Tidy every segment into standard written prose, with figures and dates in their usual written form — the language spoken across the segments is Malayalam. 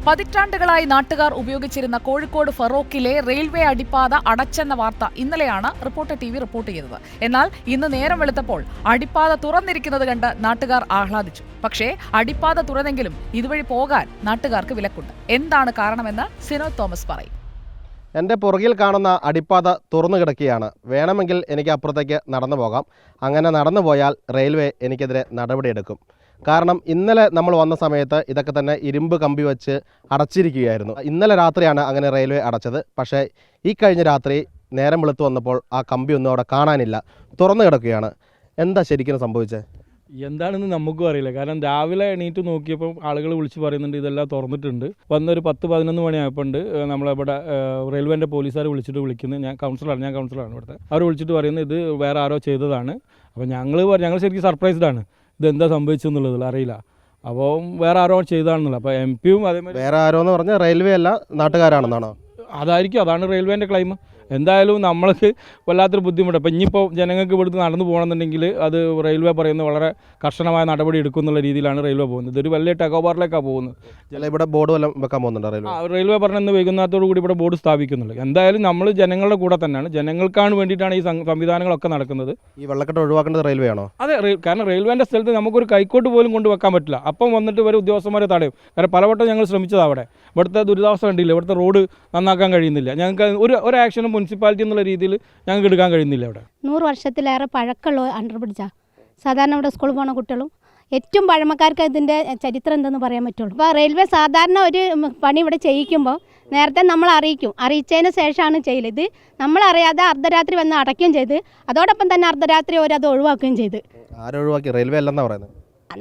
പതിറ്റാണ്ടുകളായി നാട്ടുകാർ ഉപയോഗിച്ചിരുന്ന കോഴിക്കോട് ഫറോക്കിലെ റെയിൽവേ അടിപ്പാത അടച്ചെന്ന വാർത്ത ഇന്നലെയാണ് റിപ്പോർട്ടർ TV റിപ്പോർട്ട് ചെയ്തത്. എന്നാൽ ഇന്ന് നേരം വെളുത്തപ്പോൾ അടിപ്പാത തുറന്നിരിക്കുന്നത് കണ്ട് നാട്ടുകാർ ആഹ്ലാദിച്ചു. പക്ഷേ അടിപ്പാത തുറന്നെങ്കിലും ഇതുവഴി പോകാൻ നാട്ടുകാർക്ക് വിലക്കുണ്ട്. എന്താണ് കാരണമെന്ന് സിനോജ് തോമസ് പറയും. എൻ്റെ പുറകിൽ കാണുന്ന അടിപ്പാത തുറന്നു കിടക്കുകയാണ്. വേണമെങ്കിൽ എനിക്ക് അപ്പുറത്തേക്ക് നടന്നു പോകാം. അങ്ങനെ നടന്നു പോയാൽ റെയിൽവേ എനിക്കെതിരെ നടപടിയെടുക്കും. കാരണം ഇന്നലെ നമ്മൾ വന്ന സമയത്ത് ഇതൊക്കെ തന്നെ ഇരുമ്പ് കമ്പി വെച്ച് അടച്ചിരിക്കുകയായിരുന്നു. ഇന്നലെ രാത്രിയാണ് അങ്ങനെ റെയിൽവേ അടച്ചത്. പക്ഷേ ഈ കഴിഞ്ഞ രാത്രി നേരം വെളുത്ത് വന്നപ്പോൾ ആ കമ്പി ഒന്നും അവിടെ കാണാനില്ല, തുറന്നു കിടക്കുകയാണ്. എന്താ ശരിക്കും സംഭവിച്ചത്? എന്താണെന്ന് നമുക്കും അറിയില്ല. കാരണം രാവിലെ എണീറ്റ് നോക്കിയപ്പോൾ ആളുകൾ വിളിച്ച് പറയുന്നുണ്ട് ഇതെല്ലാം തുറന്നിട്ടുണ്ട്. വന്നൊരു 10-11 മണിയായപ്പോണ്ട് നമ്മളിവിടെ റെയിൽവേൻ്റെ പോലീസുകാർ വിളിക്കുന്നു. ഞാൻ കൗൺസിലറാണ് ഇവിടുത്തെ. അവർ വിളിച്ചിട്ട് പറയുന്നത് ഇത് വേറെ ആരോ ചെയ്തതാണ്. അപ്പോൾ ഞങ്ങൾ ശരിക്കും സർപ്രൈസ്ഡാണ്, ഇതെന്താ സംഭവിച്ചെന്നുള്ളതിൽ അറിയില്ല. അപ്പോൾ വേറെ ആരോ ചെയ്തതാണെന്നില്ല. അപ്പോൾ MP-യും അതേമാതിരി വേറെ ആരോ എന്ന് പറഞ്ഞാൽ റെയിൽവേ അല്ല, നാട്ടുകാരാണെന്നാണോ? അതാണ് റെയിൽവേൻ്റെ ക്ലെയിം. എന്തായാലും നമ്മൾക്ക് വല്ലാത്തൊരു ബുദ്ധിമുട്ട്. അപ്പോൾ ഇനിയിപ്പോൾ ജനങ്ങൾക്ക് ഇവിടുന്ന് നടന്നു പോകണമെന്നുണ്ടെങ്കിൽ അത് റെയിൽവേ പറയുന്നത് വളരെ കർശനമായ നടപടി എടുക്കും എന്നുള്ള രീതിയിലാണ് റെയിൽവേ പോകുന്നത്. ഇതൊരു വലിയ ടെക്കോബാറിലേക്കാണ് പോകുന്നത്. ഇവിടെ ബോർഡ് വല്ലതും വെക്കാൻ പോകുന്നുണ്ടോ റെയിൽവേ പറഞ്ഞ വൈകുന്നേരത്തോടു കൂടി ഇവിടെ ബോർഡ് സ്ഥാപിക്കുന്നുണ്ട്. എന്തായാലും നമ്മൾ ജനങ്ങളുടെ കൂടെ തന്നെയാണ്, ജനങ്ങൾക്കാണ് വേണ്ടിയിട്ടാണ് ഈ സംവിധാനങ്ങളൊക്കെ നടക്കുന്നത്. ഈ വെള്ളക്കെട്ട് ഒഴിവാക്കേണ്ടത് റെയിൽവേ ആണോ? അതെ, കാരണം റെയിൽവേൻ്റെ സ്ഥലത്ത് നമുക്കൊരു കൈക്കോട്ട് പോലും കൊണ്ട് വെക്കാൻ പറ്റില്ല. അപ്പം വന്നിട്ട് വരെ ഉദ്യോഗസ്ഥന്മാരെ തടയും. കാരണം പലവട്ടം ഞങ്ങൾ ശ്രമിച്ചത് അവിടെ. ഇവിടുത്തെ ദുരിതാവസ്ഥ കണ്ടില്ല, ഇവിടുത്തെ റോഡ് നന്നാക്കാൻ കഴിയുന്നില്ല. ഞങ്ങൾക്ക് ഒരു ആക്ഷനും മുനിസിപ്പാലിറ്റി എന്നുള്ള രീതിയിൽ ഞങ്ങൾക്ക് എടുക്കാൻ കഴിയുന്നില്ല. ഇവിടെ 100 വർഷത്തിലേറെ പഴക്കമുള്ള അണ്ടർ ബ്രിഡ്ജാണ്. സാധാരണ ഇവിടെ സ്കൂളിൽ പോകുന്ന കുട്ടികളും ഏറ്റവും പഴമക്കാർക്ക് ഇതിൻ്റെ ചരിത്രം എന്തെന്ന് പറയാൻ പറ്റുള്ളൂ. അപ്പോൾ റെയിൽവേ സാധാരണ ഒരു പണി ഇവിടെ ചെയ്യിക്കുമ്പോൾ നേരത്തെ നമ്മൾ അറിയിച്ചതിന് ശേഷമാണ് ചെയ്യൽ. ഇത് നമ്മളറിയാതെ അർദ്ധരാത്രി വന്ന് അടയ്ക്കുകയും ചെയ്ത് അതോടൊപ്പം തന്നെ അർദ്ധരാത്രി അത് ഒഴിവാക്കുകയും ചെയ്ത്. ആരൊഴിവാക്കി? റെയിൽവേ അല്ലെന്നാണ് പറയുന്നത്.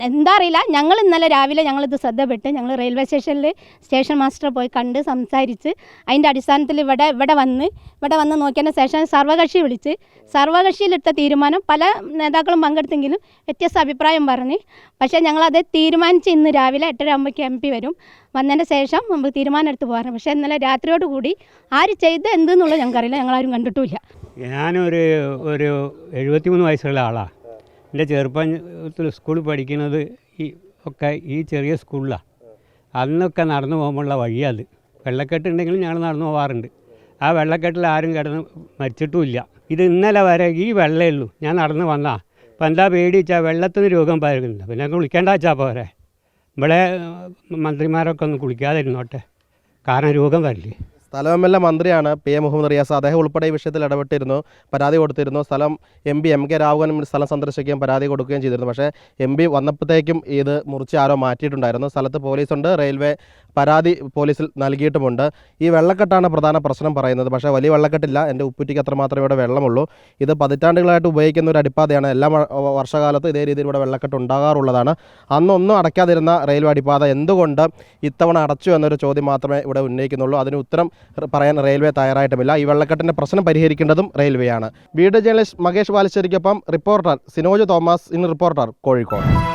എന്താ അറിയില്ല. ഞങ്ങൾ ഇന്നലെ രാവിലെ ഞങ്ങളിത് ശ്രദ്ധപ്പെട്ട് ഞങ്ങൾ റെയിൽവേ സ്റ്റേഷനിൽ സ്റ്റേഷൻ മാസ്റ്ററെ പോയി കണ്ട് സംസാരിച്ച് അതിൻ്റെ അടിസ്ഥാനത്തിൽ ഇവിടെ വന്ന് നോക്കിയതിന് ശേഷം സർവകക്ഷിയിലെടുത്ത തീരുമാനം പല നേതാക്കളും പങ്കെടുത്തെങ്കിലും വ്യത്യസ്ത അഭിപ്രായം പറഞ്ഞ്. പക്ഷേ ഞങ്ങളത് തീരുമാനിച്ച് ഇന്ന് രാവിലെ 8:30 MP വരും. വന്നതിന് ശേഷം നമുക്ക് തീരുമാനം എടുത്ത് പോകാറ്. പക്ഷേ ഇന്നലെ രാത്രിയോടുകൂടി ആര് ചെയ്ത് എന്തെന്നുള്ളത് ഞങ്ങൾക്കറിയില്ല, ഞങ്ങളാരും കണ്ടിട്ടുമില്ല. ഞാനൊരു 73 വയസ്സുള്ള ആളാണ്. എൻ്റെ ചെറുപ്പത്തിൽ സ്കൂളിൽ പഠിക്കുന്നത് ഈ ചെറിയ സ്കൂളിലാണ്. അന്നൊക്കെ നടന്നു പോകുമ്പോഴുള്ള വഴിയത്. വെള്ളക്കെട്ടുണ്ടെങ്കിലും ഞങ്ങൾ നടന്നു പോകാറുണ്ട്. ആ വെള്ളക്കെട്ടിൽ ആരും കിടന്ന് മരിച്ചിട്ടുമില്ല. ഇത് ഇന്നലെ വരെ ഈ വെള്ളമേ ഉള്ളൂ. ഞാൻ നടന്നു വന്നാൽ ഇപ്പം എന്താ പേടിച്ചാൽ വെള്ളത്തിന് രോഗം പകരുന്നില്ല. പിന്നെ കുളിക്കേണ്ട വെച്ചാൽ പോരെ. ഇവിടെ മന്ത്രിമാരൊക്കെ ഒന്ന് കുളിക്കാതിരുന്നോട്ടെ, കാരണം രോഗം വരില്ലേ. സ്ഥലം MLA മന്ത്രിയാണ് PM മുഹമ്മദ് റിയാസ്. അദ്ദേഹം ഉൾപ്പെടെ ഈ വിഷയത്തിൽ ഇടപെട്ടിരുന്നു, പരാതി കൊടുത്തിരുന്നു. സ്ഥലം MP MK രാഘവനും സ്ഥലം സന്ദർശിക്കുകയും പരാതി കൊടുക്കുകയും ചെയ്തിരുന്നു. പക്ഷേ MP വന്നപ്പോഴത്തേക്കും ഇത് മുറിച്ച് ആരോ മാറ്റിയിട്ടുണ്ടായിരുന്നു. സ്ഥലത്ത് പോലീസുണ്ട്, റെയിൽവേ പരാതി പോലീസിൽ നൽകിയിട്ടുമുണ്ട്. ഈ വെള്ളക്കെട്ടാണ് പ്രധാന പ്രശ്നം പറയുന്നത്. പക്ഷേ വലിയ വെള്ളക്കെട്ടില്ല. എൻ്റെ ഉപ്പുറ്റിക്ക് അത്രമാത്രമേ ഇവിടെ വെള്ളമുള്ളൂ. ഇത് പതിറ്റാണ്ടുകളായിട്ട് ഉപയോഗിക്കുന്ന ഒരു അടിപ്പാതയാണ്. എല്ലാ വർഷകാലത്തും ഇതേ രീതിയിൽ ഇവിടെ വെള്ളക്കെട്ട് ഉണ്ടാകാറുള്ളതാണ്. അന്നൊന്നും അടയ്ക്കാതിരുന്ന റെയിൽവേ അടിപ്പാത എന്തുകൊണ്ട് ഇത്തവണ അടച്ചു എന്നൊരു ചോദ്യം മാത്രമേ ഇവിടെ ഉന്നയിക്കുന്നുള്ളൂ. അതിന് ഉത്തരം പറയാൻ റെയിൽവേ തയ്യാറായിട്ടുമില്ല. ഈ വെള്ളക്കെട്ടിൻ്റെ പ്രശ്നം പരിഹരിക്കേണ്ടതും റെയിൽവേയാണ്. വീഡിയോ ജേർണലിസ്റ്റ് മകേഷ് ബാലശ്ശേരിക്കൊപ്പം reporter Sinoj Thomas, in reporter, Kozhikode.